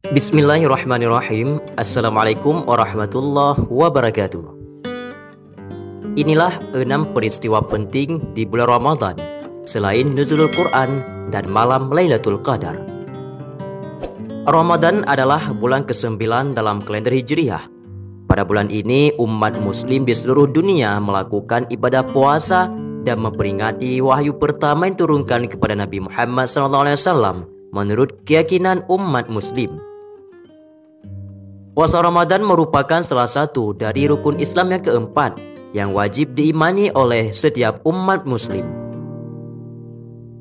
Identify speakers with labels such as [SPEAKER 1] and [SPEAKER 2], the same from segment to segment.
[SPEAKER 1] Bismillahirrahmanirrahim. Assalamualaikum warahmatullahi wabarakatuh. Inilah 6 peristiwa penting di bulan Ramadan selain nuzulul Quran dan malam Lailatul Qadar. Ramadan adalah bulan ke-9 dalam kalender Hijriah. Pada bulan ini, umat muslim di seluruh dunia melakukan ibadah puasa dan memperingati wahyu pertama yang turunkan kepada Nabi Muhammad SAW menurut keyakinan umat muslim. Puasa Ramadan merupakan salah satu dari rukun Islam yang keempat yang wajib diimani oleh setiap umat muslim.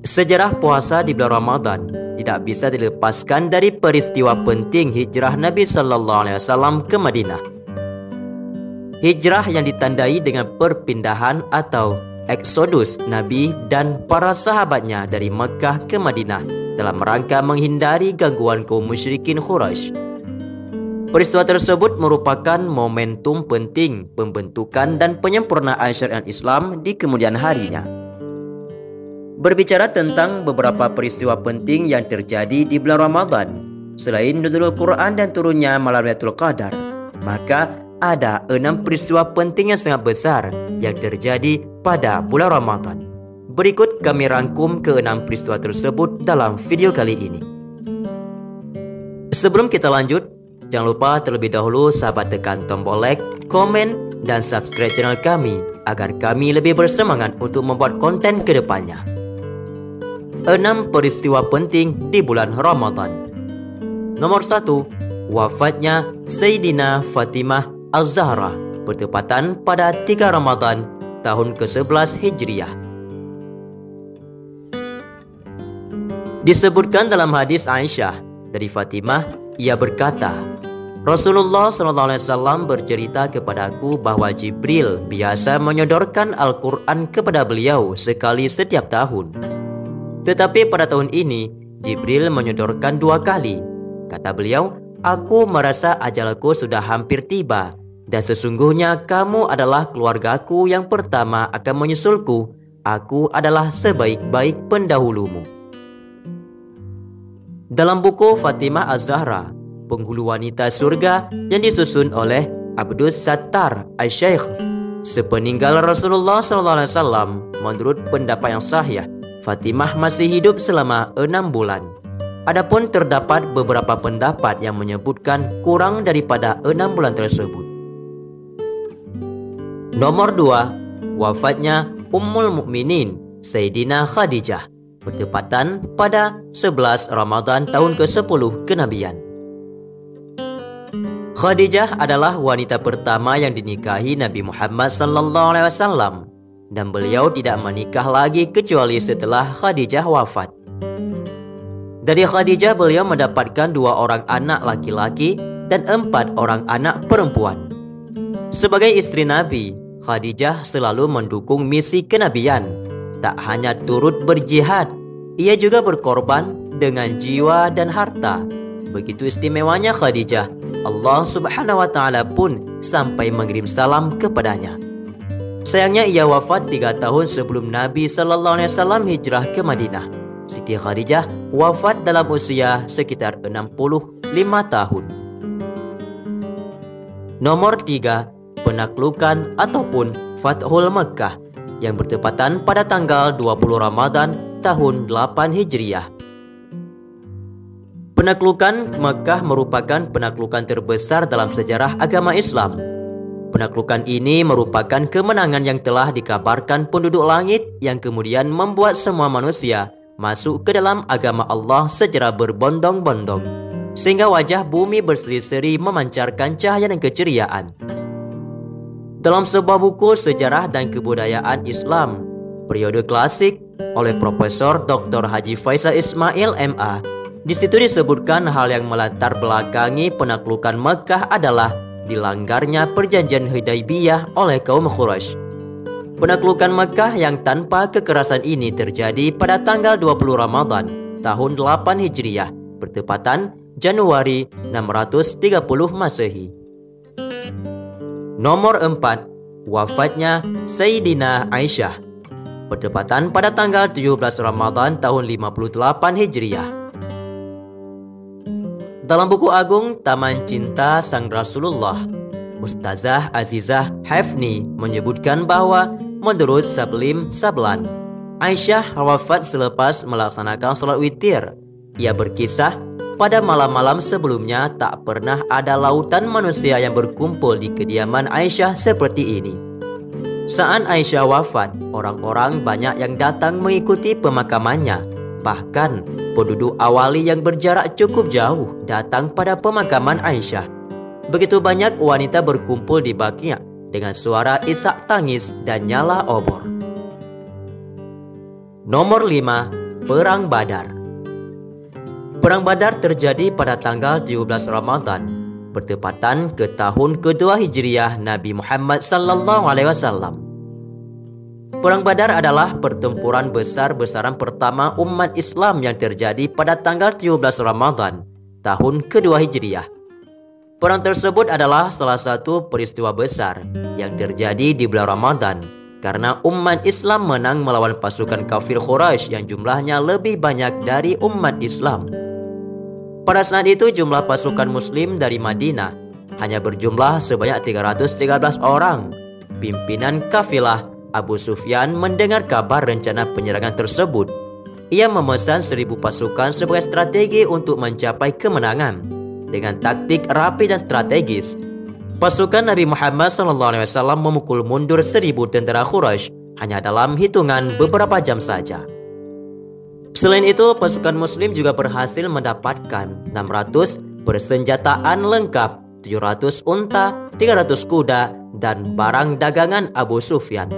[SPEAKER 1] Sejarah puasa di bulan Ramadan tidak bisa dilepaskan dari peristiwa penting hijrah Nabi SAW ke Madinah. Hijrah yang ditandai dengan perpindahan atau eksodus Nabi dan para sahabatnya dari Mekah ke Madinah dalam rangka menghindari gangguan kaum musyrikin Quraisy. Peristiwa tersebut merupakan momentum penting pembentukan dan penyempurnaan syariat Islam di kemudian harinya. Berbicara tentang beberapa peristiwa penting yang terjadi di bulan Ramadan, selain nuzulul Quran dan turunnya malam Lailatul Qadar, maka ada 6 peristiwa penting yang sangat besar yang terjadi pada bulan Ramadan. Berikut kami rangkum ke-6 peristiwa tersebut dalam video kali ini. Sebelum kita lanjut, jangan lupa terlebih dahulu sahabat tekan tombol like, komen, dan subscribe channel kami agar kami lebih bersemangat untuk membuat konten ke depannya. 6 peristiwa penting di bulan Ramadan. Nomor 1, wafatnya Sayyidina Fatimah Az-Zahra bertepatan pada 3 Ramadan tahun ke-11 Hijriah. Disebutkan dalam hadis Aisyah dari Fatimah, ia berkata, Rasulullah SAW bercerita kepadaku bahwa Jibril biasa menyodorkan Al-Quran kepada beliau sekali setiap tahun. Tetapi pada tahun ini, Jibril menyodorkan 2 kali. Kata beliau, aku merasa ajalku sudah hampir tiba, dan sesungguhnya kamu adalah keluargaku yang pertama akan menyusulku. Aku adalah sebaik-baik pendahulumu. Dalam buku Fatimah Az-Zahra, Penghulu Wanita Surga yang disusun oleh Abdus Sattar Al-Syaikh, sepeninggal Rasulullah SAW, menurut pendapat yang sahih, Fatimah masih hidup selama 6 bulan. Adapun terdapat beberapa pendapat yang menyebutkan kurang daripada 6 bulan tersebut. Nomor 2, wafatnya Ummul Mukminin Sayyidina Khadijah bertepatan pada 11 Ramadan tahun ke-10 kenabian. Khadijah adalah wanita pertama yang dinikahi Nabi Muhammad SAW, dan beliau tidak menikah lagi kecuali setelah Khadijah wafat. Dari Khadijah beliau mendapatkan 2 orang anak laki-laki dan 4 orang anak perempuan. Sebagai istri Nabi, Khadijah selalu mendukung misi kenabian. Tak hanya turut berjihad, ia juga berkorban dengan jiwa dan harta. Begitu istimewanya Khadijah, Allah Subhanahu wa Ta'ala pun sampai mengirim salam kepadanya. Sayangnya ia wafat 3 tahun sebelum Nabi SAW hijrah ke Madinah. Siti Khadijah wafat dalam usia sekitar 65 tahun. Nomor 3, penaklukan ataupun Fathul Makkah yang bertepatan pada tanggal 20 Ramadan tahun 8 Hijriah. Penaklukan Makkah merupakan penaklukan terbesar dalam sejarah agama Islam. Penaklukan ini merupakan kemenangan yang telah dikabarkan penduduk langit yang kemudian membuat semua manusia masuk ke dalam agama Allah secara berbondong-bondong, sehingga wajah bumi berseri-seri memancarkan cahaya dan keceriaan. Dalam sebuah buku Sejarah dan Kebudayaan Islam periode klasik oleh Profesor Dr. Haji Faisal Ismail MA, di situ disebutkan hal yang melatar belakangi penaklukan Mekah adalah dilanggarnya perjanjian Hudaybiyah oleh kaum Quraisy. Penaklukan Mekah yang tanpa kekerasan ini terjadi pada tanggal 20 Ramadan tahun 8 Hijriah bertepatan Januari 630 Masehi. Nomor 4, wafatnya Sayyidina Aisyah bertepatan pada tanggal 17 Ramadan tahun 58 Hijriah. Dalam buku agung Taman Cinta Sang Rasulullah, Ustazah Azizah Hafni menyebutkan bahwa menurut Sablim Sablan, Aisyah wafat selepas melaksanakan sholat witir. Ia berkisah, pada malam-malam sebelumnya tak pernah ada lautan manusia yang berkumpul di kediaman Aisyah seperti ini. Saat Aisyah wafat, orang-orang banyak yang datang mengikuti pemakamannya. Bahkan penduduk awali yang berjarak cukup jauh datang pada pemakaman Aisyah. Begitu banyak wanita berkumpul di Baqi' dengan suara isak tangis dan nyala obor. Nomor 5. Perang Badar. Perang Badar terjadi pada tanggal 17 Ramadan, bertepatan ke tahun kedua Hijriah Nabi Muhammad SAW. Perang Badar adalah pertempuran besar-besaran pertama umat Islam yang terjadi pada tanggal 17 Ramadan, tahun kedua Hijriah. Perang tersebut adalah salah satu peristiwa besar yang terjadi di bulan Ramadan karena umat Islam menang melawan pasukan kafir Quraisy yang jumlahnya lebih banyak dari umat Islam. Pada saat itu jumlah pasukan Muslim dari Madinah hanya berjumlah sebanyak 313 orang. Pimpinan kafilah Abu Sufyan mendengar kabar rencana penyerangan tersebut. Ia memesan 1.000 pasukan sebagai strategi untuk mencapai kemenangan. Dengan taktik rapi dan strategis, pasukan Nabi Muhammad SAW memukul mundur 1.000 tentara Quraisy hanya dalam hitungan beberapa jam saja. Selain itu, pasukan Muslim juga berhasil mendapatkan 600 persenjataan lengkap, 700 unta, 300 kuda, dan barang dagangan Abu Sufyan.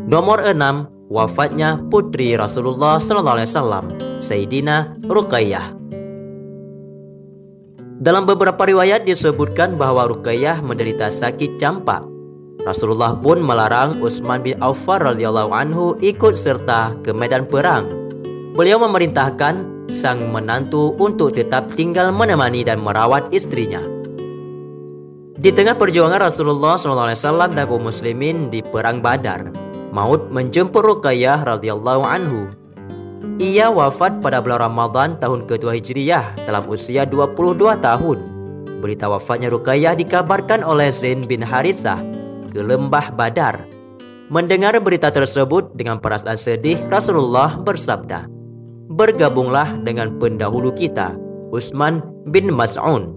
[SPEAKER 1] Nomor 6. Wafatnya putri Rasulullah SAW, Sayyidina Ruqayyah. Dalam beberapa riwayat disebutkan bahwa Ruqayyah menderita sakit campak. Rasulullah pun melarang Utsman bin Affan radhiyallahu anhu ikut serta ke medan perang. Beliau memerintahkan sang menantu untuk tetap tinggal menemani dan merawat istrinya. Di tengah perjuangan Rasulullah SAW dan kaum muslimin di perang Badar, maut menjemput Ruqayyah radhiyallahu anhu. Ia wafat pada bulan Ramadan tahun kedua Hijriyah dalam usia 22 tahun. Berita wafatnya Ruqayyah dikabarkan oleh Zain bin Harithah ke lembah Badar. Mendengar berita tersebut dengan perasaan sedih, Rasulullah bersabda, "Bergabunglah dengan pendahulu kita, Utsman bin Mas'un."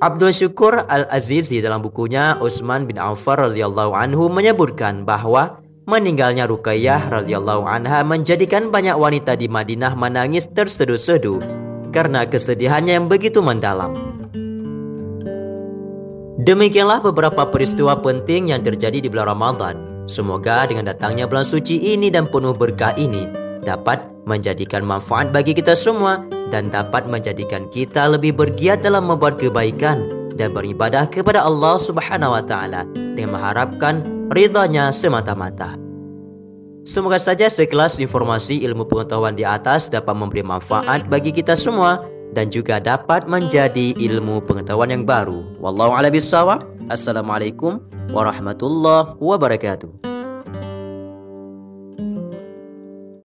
[SPEAKER 1] Abdul Syukur Al-Azizi dalam bukunya Utsman bin Affan radhiyallahu anhu menyebutkan bahwa meninggalnya Ruqayyah radhiyallahu anha menjadikan banyak wanita di Madinah menangis terseduh-seduh karena kesedihannya yang begitu mendalam. Demikianlah beberapa peristiwa penting yang terjadi di bulan Ramadan. Semoga dengan datangnya bulan suci ini dan penuh berkah ini dapat menjadikan manfaat bagi kita semua dan dapat menjadikan kita lebih bergiat dalam membuat kebaikan dan beribadah kepada Allah Subhanahu wa taala dengan mengharapkan ridhanya semata-mata. Semoga saja sekelas informasi ilmu pengetahuan di atas dapat memberi manfaat bagi kita semua dan juga dapat menjadi ilmu pengetahuan yang baru. Wallahu a'lam bishawab. Assalamualaikum warahmatullahi wabarakatuh.